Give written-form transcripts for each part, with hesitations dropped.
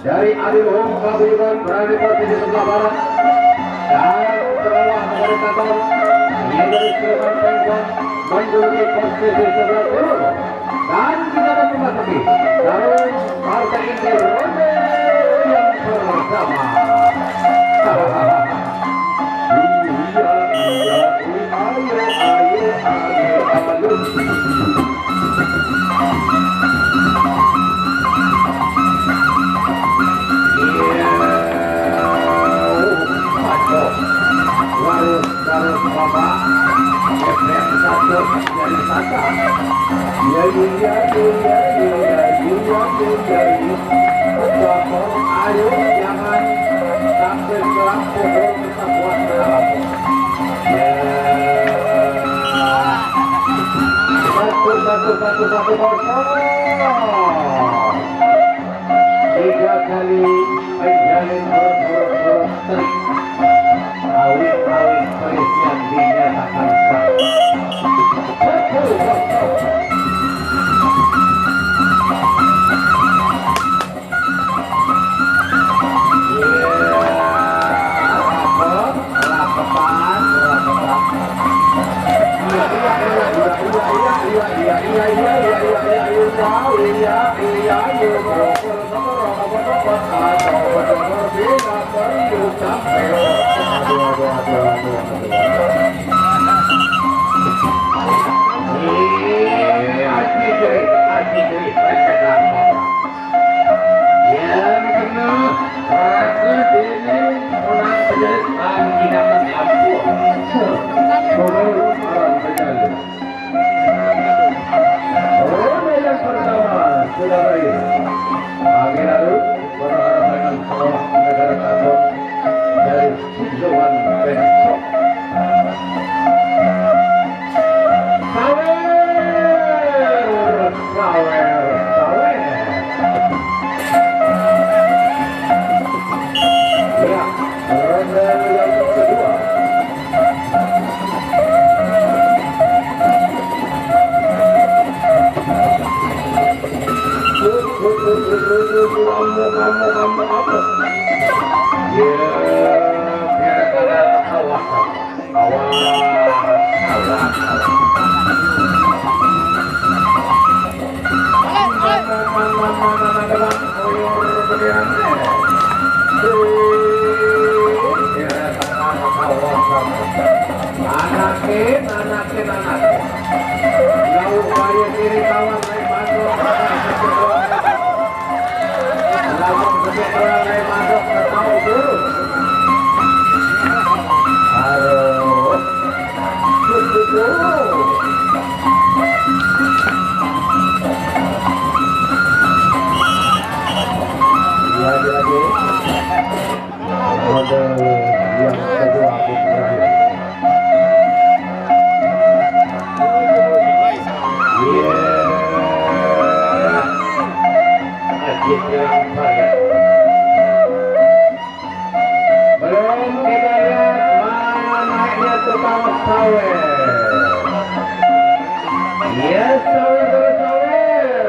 Dari Adiluhung Paguyuban berada posisi di sebelah barat dan setelah dari kantor yang dari Sleman Pengkon menduduki posisi sebelah timur dan kita memasuki dalam partai inti ronde yang pertama. Ayo jangan sampai selang pohon kesatuan dalam. Satu kosong. 3 kali menjalin berturut-turut trik. Awit-awit perisian dinyatakan sah. 10-0. Masih orang lain masuk ke tahu dulu. Aduh. Lagi-lagi. Ronde yang kedua pun berakhir. Belum kita lihat mana naiknya tukang sawer. Yes, sawer terus sawer.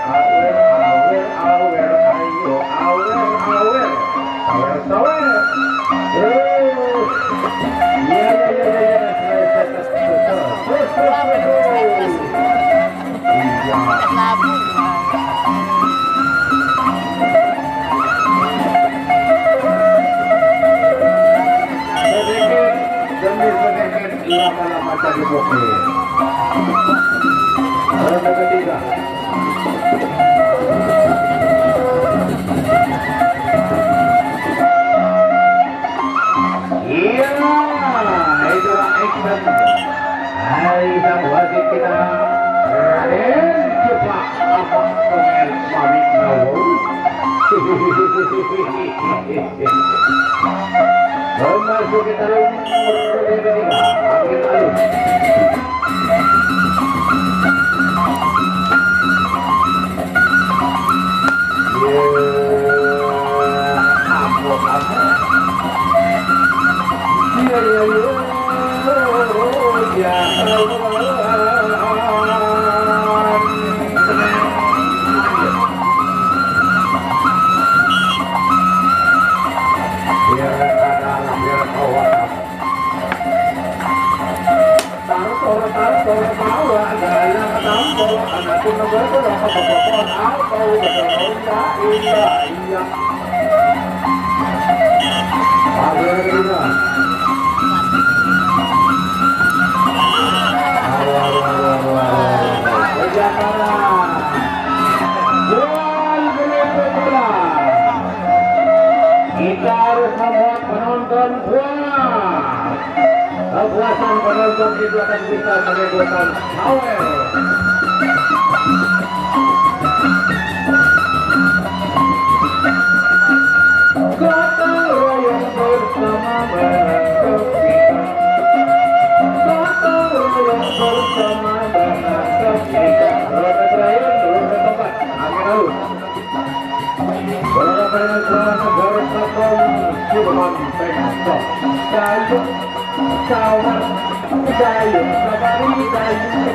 Awer, awer, awer, ayo, awer, awer, sawer, sawer. Terus, ya, terus. Sedikit lama-lama jadi bokeh. Ronde ketiga. Iya, itulah action. Hai sang wasit kita, Raden Cepak Abang Komel Mamik Nawo. Memasuki tarung ronde ketiga, akhir alun. Kita harus membuat penonton puas. Kepuasan penonton itu akan bisa menimbulkan power. Gotong royong bersama menangkap kita. Gotong royong bersama menangkap kita. Ronde terakhir, ronde keempat, akhir alun. Berapa dengan suara negara Sabang Silman Pengkok Dayung Sawar Dayung Sabari Dayung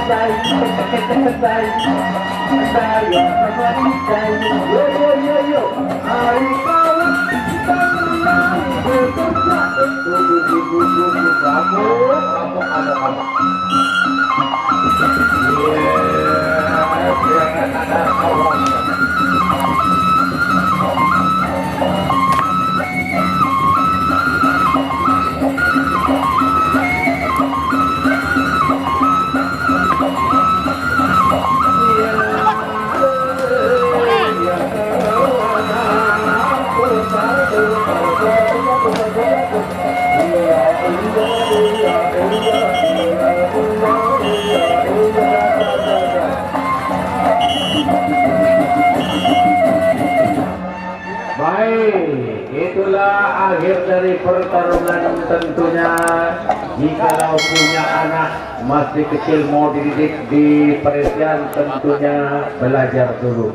Dayung Dayung Sabari Dayung Yo yo yo yo hari kawan tenang bekerja Gugu kamu ada biarkan ada kawan. Baik, itulah akhir dari pertarungan tentunya. Jikalau punya anak masih kecil mau dididik di Peresian, tentunya belajar dulu.